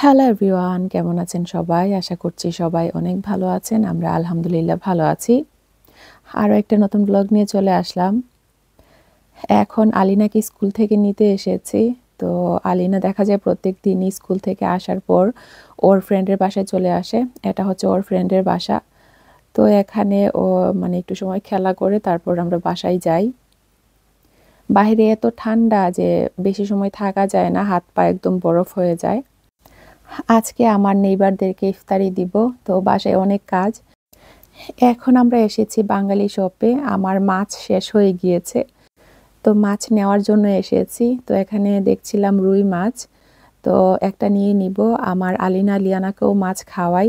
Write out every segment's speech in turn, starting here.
Hello everyone, কেমন আছেন সবাই? আশা করছি সবাই অনেক ভালো আছেন। আমরা আলহামদুলিল্লাহ ভালো আছি। আরও একটা নতুন ব্লগ নিয়ে চলে আসলাম। এখন আলিনাকে স্কুল থেকে নিতে এসেছি। তো আলিনা দেখা যায় প্রত্যেকদিনই স্কুল থেকে আসার পর ওর ফ্রেন্ডের বাসায় চলে আসে। এটা হচ্ছে ওর ফ্রেন্ডের বাসা। তো এখানে ও মানে একটু সময় খেলা করে তারপর আমরা বাসায় যাই। বাহিরে এত ঠান্ডা যে বেশি সময় থাকা যায় না, হাত পা একদম বরফ হয়ে যায়। আজকে আমার নেইবারদেরকে ইফতারি দিব, তো বাসায় অনেক কাজ। এখন আমরা এসেছি বাঙালি শপে। আমার মাছ শেষ হয়ে গিয়েছে, তো মাছ নেওয়ার জন্য এসেছি। তো এখানে দেখছিলাম রুই মাছ, তো একটা নিয়ে নিব। আমার আলিনা লিয়ানাকেও মাছ খাওয়াই,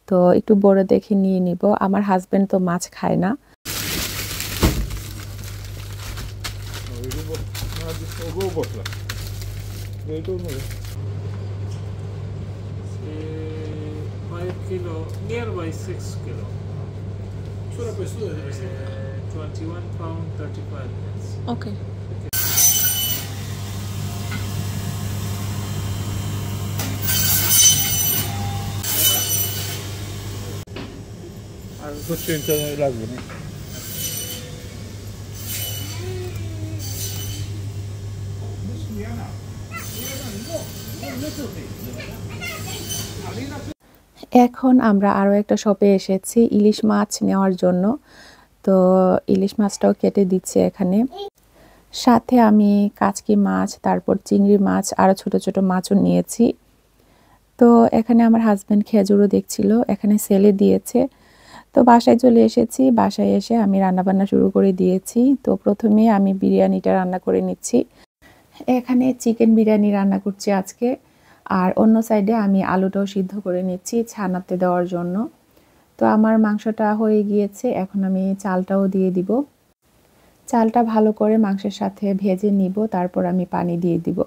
তো একটু বড় দেখে নিয়ে নিব। আমার হাজবেন্ড তো মাছ খায় না। kilo, nearby 6 kilo. 21 pound 35 pence. Okay. আর 200 লাগবে না। এখন আমরা আরও একটা শপে এসেছি ইলিশ মাছ নেওয়ার জন্য। তো ইলিশ মাছটাও কেটে দিচ্ছে এখানে। সাথে আমি কাচকি মাছ, তারপর চিংড়ি মাছ, আরও ছোট ছোট মাছও নিয়েছি। তো এখানে আমার হাজব্যান্ড খেজুরও দেখছিল, এখানে সেলে দিয়েছে। তো বাসায় চলে এসেছি। বাসায় এসে আমি রান্নাবান্না শুরু করে দিয়েছি। তো প্রথমে আমি বিরিয়ানিটা রান্না করে নিচ্ছি। এখানে চিকেন বিরিয়ানি রান্না করছি আজকে। আর অন্য সাইডে আমি আলুটাও সিদ্ধ করে নিচ্ছি ছানাতে দেওয়ার জন্য। তো আমার মাংসটা হয়ে গিয়েছে, এখন আমি চালটাও দিয়ে দিব। চালটা ভালো করে মাংসের সাথে ভেজে নিব, তারপর আমি পানি দিয়ে দিব,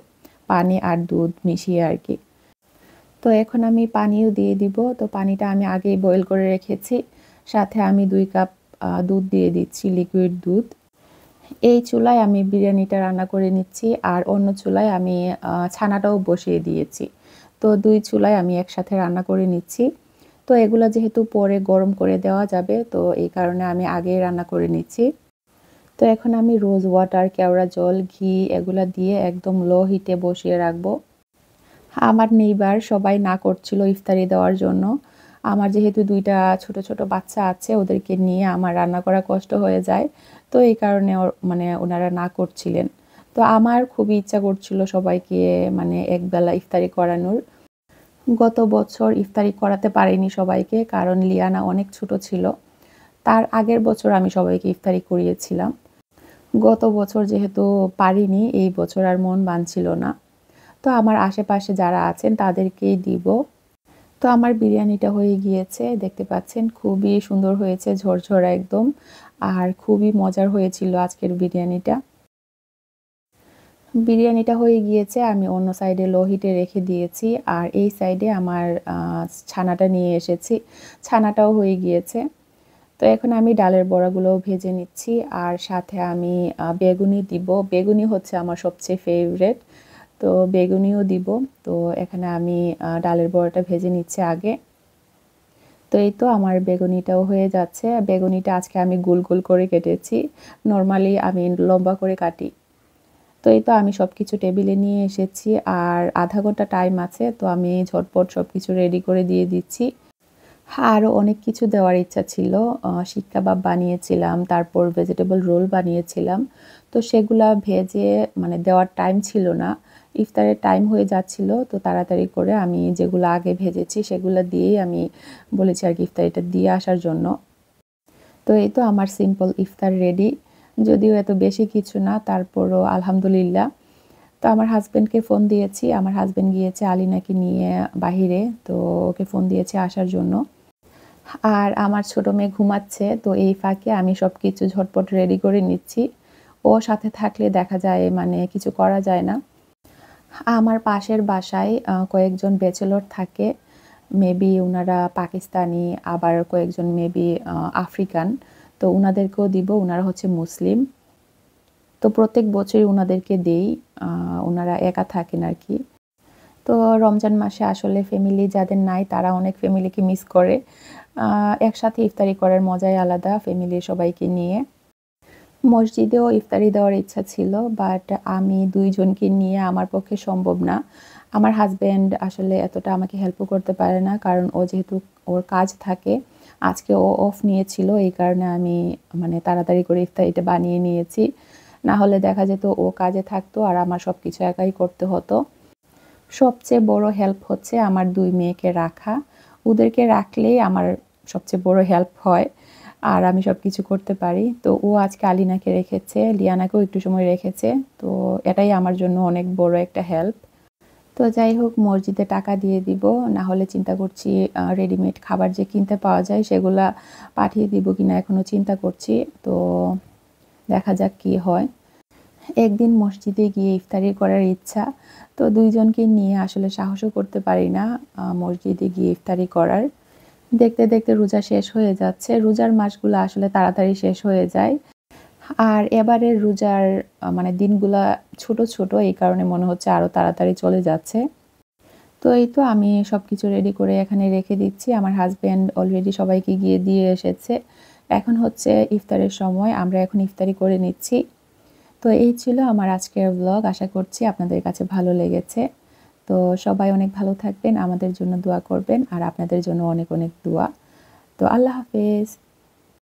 পানি আর দুধ মিশিয়ে আর কি। তো এখন আমি পানিও দিয়ে দিব। তো পানিটা আমি আগেই বয়েল করে রেখেছি। সাথে আমি 2 কাপ দুধ দিয়ে দিচ্ছি, লিকুইড দুধ। এই চুলায় আমি বিরিয়ানিটা রান্না করে নিচ্ছি, আর অন্য চুলায় আমি ছানাটাও বসিয়ে দিয়েছি। তো 2 চুলায় আমি একসাথে রান্না করে নিচ্ছি। তো এগুলা যেহেতু পরে গরম করে দেওয়া যাবে, তো এই কারণে আমি আগেই রান্না করে নিচ্ছি। তো এখন আমি রোজ ওয়াটার, কেওড়া জল, ঘি এগুলা দিয়ে একদম লো হিটে বসিয়ে রাখবো। আমার নেইবার সবাই না করছিল ইফতারি দেওয়ার জন্য। আমার যেহেতু 2টা ছোট ছোট বাচ্চা আছে, ওদেরকে নিয়ে আমার রান্না করা কষ্ট হয়ে যায়। তো এই কারণে মানে ওনারা না করছিলেন। তো আমার খুবই ইচ্ছা করছিল সবাইকে মানে একবেলা ইফতারি করানোর। গত বছর ইফতারি করাতে পারিনি সবাইকে, কারণ লিয়ানা অনেক ছোট ছিল। তার আগের বছর আমি সবাইকে ইফতারি করিয়েছিলাম। গত বছর যেহেতু পারিনি, এই বছর আর মন মানছিল না। তো আমার আশেপাশে যারা আছেন তাদেরকেই দিব। তো আমার বিরিয়ানিটা হয়ে গিয়েছে, দেখতে পাচ্ছেন খুবই সুন্দর হয়েছে, ঝরঝরা একদম। আর খুবই মজার হয়েছিল আজকের বিরিয়ানিটা। বিরিয়ানিটা হয়ে গিয়েছে, আমি অন্য সাইডে লো হিটে রেখে দিয়েছি। আর এই সাইডে আমার ছানাটা নিয়ে এসেছি, ছানাটাও হয়ে গিয়েছে। তো এখন আমি ডালের বড়াগুলোও ভেজে নিচ্ছি, আর সাথে আমি বেগুনি দিব। বেগুনি হচ্ছে আমার সবচেয়ে ফেভারেট, তো বেগুনিও দিব। তো এখানে আমি ডালের বড়াটা ভেজে নিচ্ছি আগে। তো এই তো আমার বেগুনিটাও হয়ে যাচ্ছে। বেগুনিটা আজকে আমি গোল গোল করে কেটেছি, নর্মালি আমি লম্বা করে কাটি। তো এই তো আমি সব কিছু টেবিলে নিয়ে এসেছি, আর আধা ঘন্টা টাইম আছে, তো আমি ঝটপট সব কিছু রেডি করে দিয়ে দিচ্ছি। আরও অনেক কিছু দেওয়ার ইচ্ছা ছিল। শিক কাবাব বানিয়েছিলাম, তারপর ভেজিটেবল রোল বানিয়েছিলাম। তো সেগুলা ভেজে মানে দেওয়ার টাইম ছিল না, ইফতারের টাইম হয়ে যাচ্ছিল। তো তাড়াতাড়ি করে আমি যেগুলো আগে ভেজেছি সেগুলো দিয়েই আমি বলেছি আর কি ইফতারিটা দিয়ে আসার জন্য। তো এই তো আমার সিম্পল ইফতার রেডি, যদিও এত বেশি কিছু না, তারপরও আলহামদুলিল্লাহ। তো আমার হাজব্যান্ডকে ফোন দিয়েছি, আমার হাজব্যান্ড গিয়েছে আলিনাকে নিয়ে বাহিরে, তো ওকে ফোন দিয়েছে আসার জন্য। আর আমার ছোট মেয়ে ঘুমাচ্ছে, তো এই ফাঁকে আমি সব কিছু ঝটপট রেডি করে নিচ্ছি। ও সাথে থাকলে দেখা যায় মানে কিছু করা যায় না। আমার পাশের বাসায় কয়েকজন ব্যাচেলর থাকে, মেবি ওনারা পাকিস্তানি, আবার কয়েকজন মেবি আফ্রিকান। তো ওনাদেরকেও দিব, ওনারা হচ্ছে মুসলিম। তো প্রত্যেক বছরই ওনাদেরকে দেই, ওনারা একা থাকেন আর কি। তো রমজান মাসে আসলে ফ্যামিলি যাদের নাই তারা অনেক ফ্যামিলিকে মিস করে। একসাথে ইফতারি করার মজাই আলাদা ফ্যামিলির সবাইকে নিয়ে। মসজিদেও ইফতারি দেওয়ার ইচ্ছা ছিল, বাট আমি ২ জনকে নিয়ে আমার পক্ষে সম্ভব না। আমার হাসব্যান্ড আসলে এতটা আমাকে হেল্পও করতে পারে না, কারণ ও যেহেতু ওর কাজ থাকে, আজকে ও অফ নিয়েছিল, এই কারণে আমি মানে তাড়াতাড়ি করে ইফতারিটা বানিয়ে নিয়েছি। না হলে দেখা যেত ও কাজে থাকতো আর আমার সব কিছু একাই করতে হতো। সবচেয়ে বড় হেল্প হচ্ছে আমার ২ মেয়েকে রাখা। ওদেরকে রাখলেই আমার সবচেয়ে বড় হেল্প হয় আর আমি সবকিছু করতে পারি। তো ও আজকে আলিনাকে রেখেছে, লিয়ানাকেও একটু সময় রেখেছে। তো এটাই আমার জন্য অনেক বড় একটা হেল্প। তো যাই হোক, মসজিদে টাকা দিয়ে দিব, না হলে চিন্তা করছি রেডিমেড খাবার যে কিনতে পাওয়া যায় সেগুলা পাঠিয়ে দিব কিনা এখনও চিন্তা করছি। তো দেখা যাক কি হয়। একদিন মসজিদে গিয়ে ইফতারি করার ইচ্ছা, তো ২ জনকে নিয়ে আসলে সাহসও করতে পারি না মসজিদে গিয়ে ইফতারি করার। দেখতে দেখতে রোজা শেষ হয়ে যাচ্ছে। রোজার মাসগুলো আসলে তাড়াতাড়ি শেষ হয়ে যায়। আর এবারের রোজার মানে দিনগুলা ছোট ছোট, এই কারণে মনে হচ্ছে আরও তাড়াতাড়ি চলে যাচ্ছে। তো এই তো আমি সবকিছু রেডি করে এখানে রেখে দিচ্ছি। আমার হাসব্যান্ড অলরেডি সবাইকে গিয়ে দিয়ে এসেছে। এখন হচ্ছে ইফতারের সময়, আমরা এখন ইফতারি করে নিচ্ছি। তো এই ছিল আমার আজকের ব্লগ। আশা করছি আপনাদের কাছে ভালো লেগেছে। তো সবাই অনেক ভালো থাকবেন, আমাদের জন্য দোয়া করবেন আর আপনাদের জন্য অনেক অনেক দোয়া। তো আল্লাহ হাফেজ।